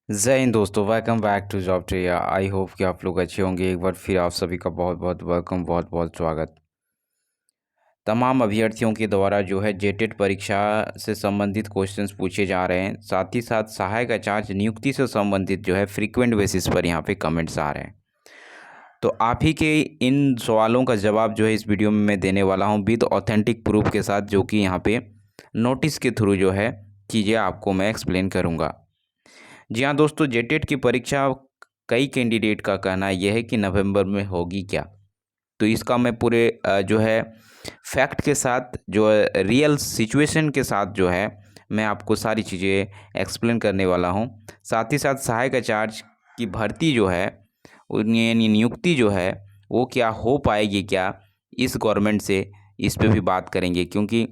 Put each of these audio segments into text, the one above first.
जय हिंद दोस्तों, welcome back to job ट्रिया। आई होप कि आप लोग अच्छे होंगे। एक बार फिर आप सभी का बहुत बहुत वेलकम, बहुत बहुत स्वागत। तमाम अभ्यर्थियों के द्वारा जो है जेटेट परीक्षा से संबंधित क्वेश्चंस पूछे जा रहे हैं। साथ ही साथ सहायक आचार्य नियुक्ति से संबंधित जो है फ्रीक्वेंट बेसिस पर यहाँ पे कमेंट्स आ रहे हैं। तो आप ही के इन सवालों का जवाब जो है इस वीडियो में मैं देने वाला हूँ विद ऑथेंटिक प्रूफ के साथ, जो कि यहाँ पे नोटिस के थ्रू जो है चीज़ें आपको मैं एक्सप्लेन करूँगा। जी हाँ दोस्तों, जेटेट की परीक्षा कई कैंडिडेट का कहना यह है कि नवंबर में होगी क्या। तो इसका मैं पूरे जो है फैक्ट के साथ, जो है रियल सिचुएशन के साथ जो है मैं आपको सारी चीज़ें एक्सप्लेन करने वाला हूँ। साथ ही साथ सहायक आचार्य की भर्ती जो है, यानी नियुक्ति जो है वो क्या हो पाएगी क्या इस गवर्नमेंट से, इस पे भी बात करेंगे। क्योंकि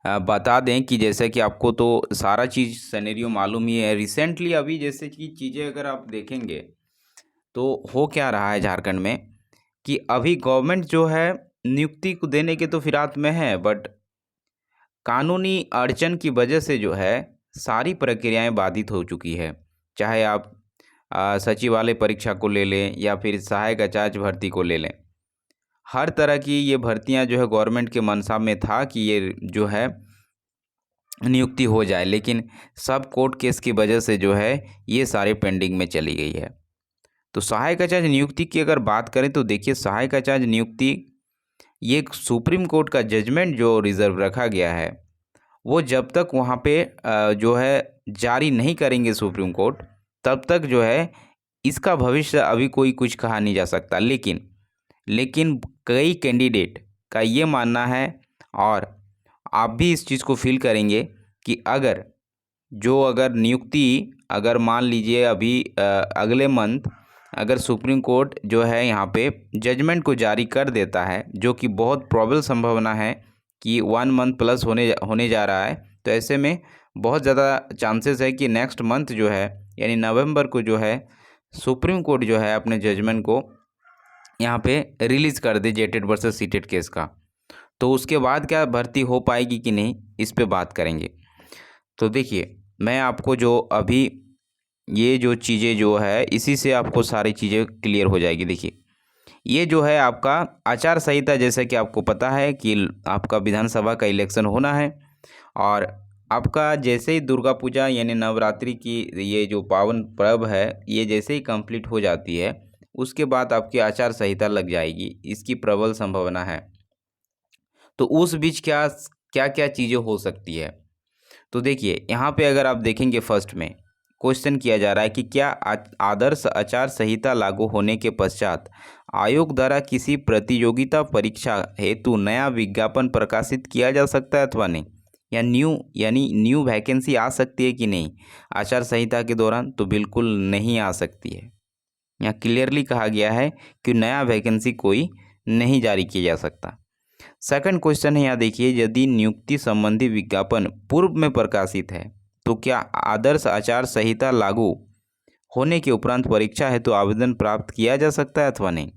बता दें कि जैसे कि आपको तो सारा चीज़ सिनेरियो मालूम ही है। रिसेंटली अभी जैसे कि चीज़ें अगर आप देखेंगे तो हो क्या रहा है झारखंड में, कि अभी गवर्नमेंट जो है नियुक्ति को देने के तो फिराक में है, बट कानूनी अड़चन की वजह से जो है सारी प्रक्रियाएं बाधित हो चुकी है। चाहे आप सचिवालय परीक्षा को ले लें या फिर सहायक आचार्य भर्ती को ले लें। हर तरह की ये भर्तियां जो है गवर्नमेंट के मंशा में था कि ये जो है नियुक्ति हो जाए, लेकिन सब कोर्ट केस की वजह से जो है ये सारे पेंडिंग में चली गई है। तो सहायक आचार्य नियुक्ति की अगर बात करें तो देखिए, सहायक आचार्य नियुक्ति ये एक सुप्रीम कोर्ट का जजमेंट जो रिजर्व रखा गया है, वो जब तक वहाँ पे जो है जारी नहीं करेंगे सुप्रीम कोर्ट, तब तक जो है इसका भविष्य अभी कोई कुछ कहा नहीं जा सकता। लेकिन कई कैंडिडेट का ये मानना है, और आप भी इस चीज़ को फील करेंगे, कि अगर नियुक्ति, अगर मान लीजिए अभी अगले मंथ अगर सुप्रीम कोर्ट जो है यहाँ पे जजमेंट को जारी कर देता है, जो कि बहुत प्रॉबल संभावना है कि 1 मंथ प्लस होने जा रहा है, तो ऐसे में बहुत ज़्यादा चांसेस है कि नेक्स्ट मंथ जो है यानी नवंबर को जो है सुप्रीम कोर्ट जो है अपने जजमेंट को यहाँ पे रिलीज़ कर दे जेटेट वर्सेस सीटेट केस का। तो उसके बाद क्या भर्ती हो पाएगी कि नहीं, इस पे बात करेंगे। तो देखिए, मैं आपको जो अभी ये जो चीज़ें जो है इसी से आपको सारी चीज़ें क्लियर हो जाएगी। देखिए, ये जो है आपका आचार संहिता, जैसे कि आपको पता है कि आपका विधानसभा का इलेक्शन होना है, और आपका जैसे ही दुर्गा पूजा यानी नवरात्रि की ये जो पावन पर्व है, ये जैसे ही कंप्लीट हो जाती है, उसके बाद आपकी आचार संहिता लग जाएगी, इसकी प्रबल संभावना है। तो उस बीच क्या क्या क्या चीज़ें हो सकती है। तो देखिए, यहाँ पे अगर आप देखेंगे, फर्स्ट में क्वेश्चन किया जा रहा है कि क्या आदर्श आचार संहिता लागू होने के पश्चात आयोग द्वारा किसी प्रतियोगिता परीक्षा हेतु नया विज्ञापन प्रकाशित किया जा सकता है अथवा नहीं, या न्यू वैकेंसी आ सकती है कि नहीं आचार संहिता के दौरान। तो बिल्कुल नहीं आ सकती है। यहाँ क्लियरली कहा गया है कि नया वैकेंसी कोई नहीं जारी किया जा सकता। सेकंड क्वेश्चन है, यहाँ देखिए, यदि नियुक्ति संबंधी विज्ञापन पूर्व में प्रकाशित है तो क्या आदर्श आचार संहिता लागू होने के उपरांत परीक्षा हेतु आवेदन प्राप्त किया जा सकता है अथवा नहीं।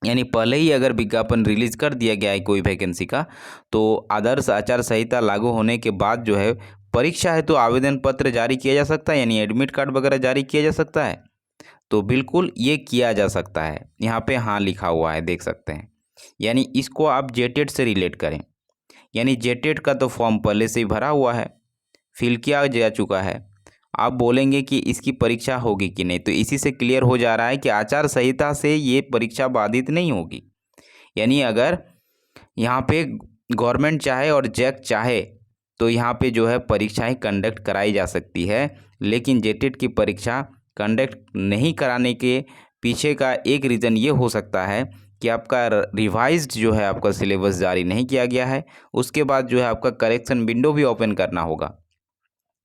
यानी पहले ही अगर विज्ञापन रिलीज कर दिया गया है कोई वैकेंसी का, तो आदर्श आचार संहिता लागू होने के बाद जो है परीक्षा हेतु आवेदन पत्र जारी किया जा सकता है, यानी एडमिट कार्ड वगैरह जारी किया जा सकता है। तो बिल्कुल ये किया जा सकता है। यहाँ पे हाँ लिखा हुआ है, देख सकते हैं। यानी इसको आप जेटेट से रिलेट करें, यानी जेटेट का तो फॉर्म पहले से ही भरा हुआ है, फिल किया जा चुका है। आप बोलेंगे कि इसकी परीक्षा होगी कि नहीं, तो इसी से क्लियर हो जा रहा है कि आचार संहिता से ये परीक्षा बाधित नहीं होगी। यानी अगर यहाँ पे गवर्नमेंट चाहे और जैक चाहे तो यहाँ पे जो है परीक्षाएं कंडक्ट कराई जा सकती है, लेकिन जेटेट की परीक्षा कंडक्ट नहीं कराने के पीछे का एक रीज़न ये हो सकता है कि आपका रिवाइज्ड जो है आपका सिलेबस जारी नहीं किया गया है। उसके बाद जो है आपका करेक्शन विंडो भी ओपन करना होगा,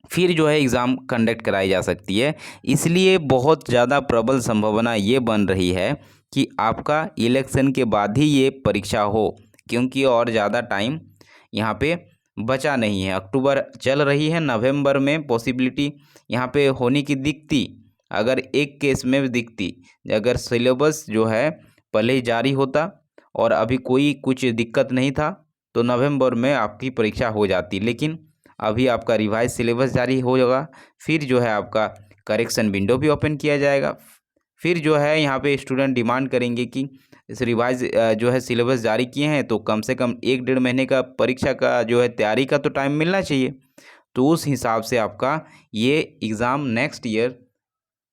फिर जो है एग्ज़ाम कंडक्ट कराई जा सकती है। इसलिए बहुत ज़्यादा प्रबल संभावना ये बन रही है कि आपका इलेक्शन के बाद ही ये परीक्षा हो, क्योंकि और ज़्यादा टाइम यहाँ पे बचा नहीं है। अक्टूबर चल रही है, नवंबर में पॉसिबिलिटी यहाँ पे होने की दिखती, अगर एक केस में भी दिखती, अगर सिलेबस जो है पहले ही जारी होता और अभी कोई कुछ दिक्कत नहीं था, तो नवंबर में आपकी परीक्षा हो जाती। लेकिन अभी आपका रिवाइज सिलेबस जारी होगा, फिर जो है आपका करेक्शन विंडो भी ओपन किया जाएगा। फिर जो है यहाँ पे स्टूडेंट डिमांड करेंगे कि इस रिवाइज जो है सिलेबस जारी किए हैं तो कम से कम 1-1.5 महीने का परीक्षा का जो है तैयारी का तो टाइम मिलना चाहिए। तो उस हिसाब से आपका ये एग्ज़ाम नेक्स्ट ईयर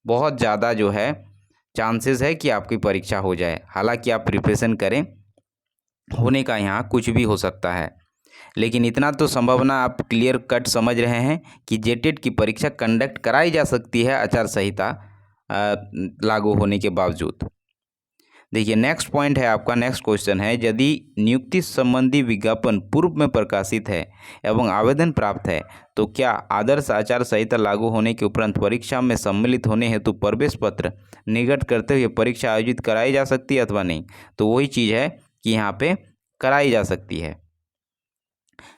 बहुत ज़्यादा जो है चांसेस है कि आपकी परीक्षा हो जाए। हालांकि आप प्रिपरेशन करें, होने का यहाँ कुछ भी हो सकता है, लेकिन इतना तो संभावना आप क्लियर कट समझ रहे हैं कि जेटेट की परीक्षा कंडक्ट कराई जा सकती है आचार संहिता लागू होने के बावजूद। देखिए नेक्स्ट पॉइंट है आपका, नेक्स्ट क्वेश्चन है, यदि नियुक्ति संबंधी विज्ञापन पूर्व में प्रकाशित है एवं आवेदन प्राप्त है तो क्या आदर्श आचार संहिता लागू होने के उपरांत परीक्षा में सम्मिलित होने हेतु प्रवेश पत्र निर्गत करते हुए परीक्षा आयोजित कराई जा सकती है अथवा नहीं? तो वही चीज़ है कि यहाँ पे कराई जा सकती है।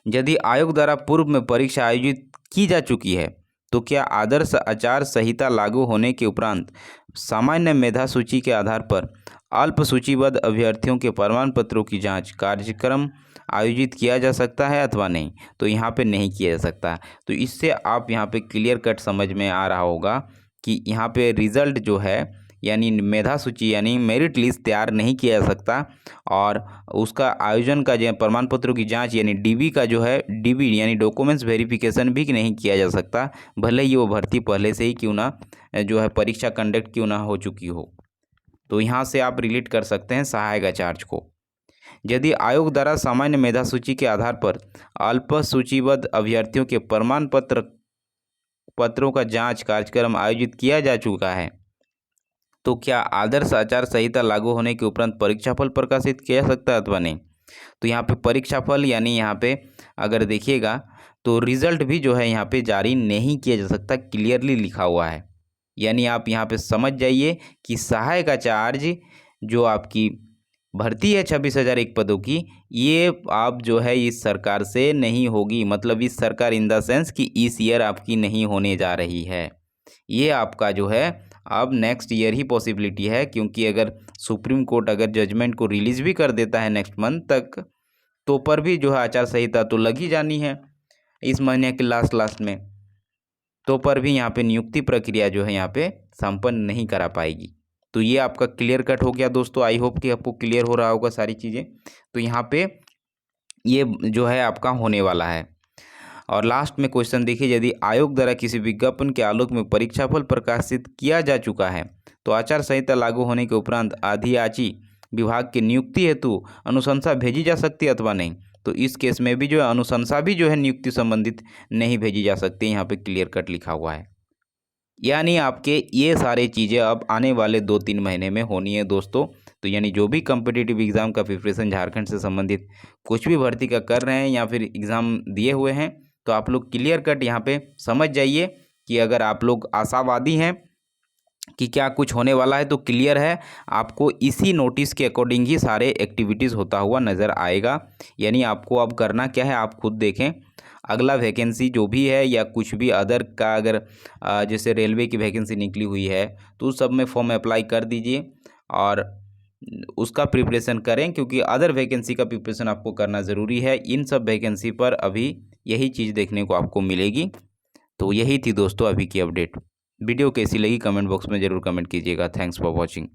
यदि आयोग द्वारा पूर्व में परीक्षा आयोजित की जा चुकी है तो क्या आदर्श आचार संहिता लागू होने के उपरांत सामान्य मेधा सूची के आधार पर अल्प सूचीबद्ध अभ्यर्थियों के प्रमाण पत्रों की जांच कार्यक्रम आयोजित किया जा सकता है अथवा नहीं? तो यहाँ पे नहीं किया जा सकता। तो इससे आप यहाँ पे क्लियर कट समझ में आ रहा होगा कि यहाँ पे रिजल्ट जो है यानी मेधा सूची यानी मेरिट लिस्ट तैयार नहीं किया जा सकता, और उसका आयोजन का जो प्रमाण पत्रों की जांच यानी डीबी का जो है डीबी यानी डॉक्यूमेंट्स वेरिफिकेशन भी नहीं किया जा सकता, भले ही वो भर्ती पहले से ही क्यों ना जो है परीक्षा कंडक्ट क्यों ना हो चुकी हो। तो यहाँ से आप रिलेट कर सकते हैं सहायक आचार्य को। यदि आयोग द्वारा सामान्य मेधा सूची के आधार पर अल्प सूचीबद्ध अभ्यर्थियों के प्रमाण पत्रों का जांच कार्यक्रम आयोजित किया जा चुका है तो क्या आदर्श आचार संहिता लागू होने के उपरांत परीक्षाफल प्रकाशित किया जा सकता है अथवा नहीं? तो यहाँ पे परीक्षाफल यानी यहाँ पे अगर देखिएगा तो रिजल्ट भी जो है यहाँ पे जारी नहीं किया जा सकता, क्लियरली लिखा हुआ है। यानी आप यहाँ पे समझ जाइए कि सहायक आचार्य जो आपकी भर्ती है 26,001 पदों की, ये आप जो है इस सरकार से नहीं होगी। मतलब इस सरकार इन द सेंस कि इस ईयर आपकी नहीं होने जा रही है, ये आपका जो है अब नेक्स्ट ईयर ही पॉसिबिलिटी है, क्योंकि अगर सुप्रीम कोर्ट अगर जजमेंट को रिलीज भी कर देता है नेक्स्ट मंथ तक तो पर भी जो है आचार संहिता तो लग ही जानी है इस महीने के लास्ट में, तो पर भी यहाँ पे नियुक्ति प्रक्रिया जो है यहाँ पे संपन्न नहीं करा पाएगी। तो ये आपका क्लियर कट हो गया दोस्तों। आई होप कि आपको क्लियर हो रहा होगा सारी चीज़ें। तो यहाँ पे ये जो है आपका होने वाला है। और लास्ट में क्वेश्चन देखिए, यदि आयोग द्वारा किसी विज्ञापन के आलोक में परीक्षाफल प्रकाशित किया जा चुका है तो आचार संहिता लागू होने के उपरांत अधियाची विभाग की नियुक्ति हेतु अनुशंसा भेजी जा सकती है अथवा नहीं? तो इस केस में भी जो है अनुशंसा भी जो है नियुक्ति संबंधित नहीं भेजी जा सकती, यहाँ पे क्लियर कट लिखा हुआ है। यानी आपके ये सारी चीज़ें अब आने वाले 2-3 महीने में होनी है दोस्तों। तो यानी जो भी कॉम्पिटिटिव एग्ज़ाम का प्रिपरेशन झारखंड से संबंधित कुछ भी भर्ती का कर रहे हैं या फिर एग्ज़ाम दिए हुए हैं तो आप लोग क्लियर कट यहाँ पे समझ जाइए कि अगर आप लोग आशावादी हैं कि क्या कुछ होने वाला है तो क्लियर है, आपको इसी नोटिस के अकॉर्डिंग ही सारे एक्टिविटीज़ होता हुआ नज़र आएगा। यानी आपको अब करना क्या है, आप खुद देखें। अगला वैकेंसी जो भी है या कुछ भी अदर का अगर जैसे रेलवे की वैकेंसी निकली हुई है तो उस सब में फॉर्म अप्लाई कर दीजिए और उसका प्रिपरेशन करें, क्योंकि अदर वैकेंसी का प्रिपरेशन आपको करना ज़रूरी है। इन सब वैकेंसी पर अभी यही चीज़ देखने को आपको मिलेगी। तो यही थी दोस्तों अभी की अपडेट। वीडियो कैसी लगी कमेंट बॉक्स में ज़रूर कमेंट कीजिएगा। Thanks for watching.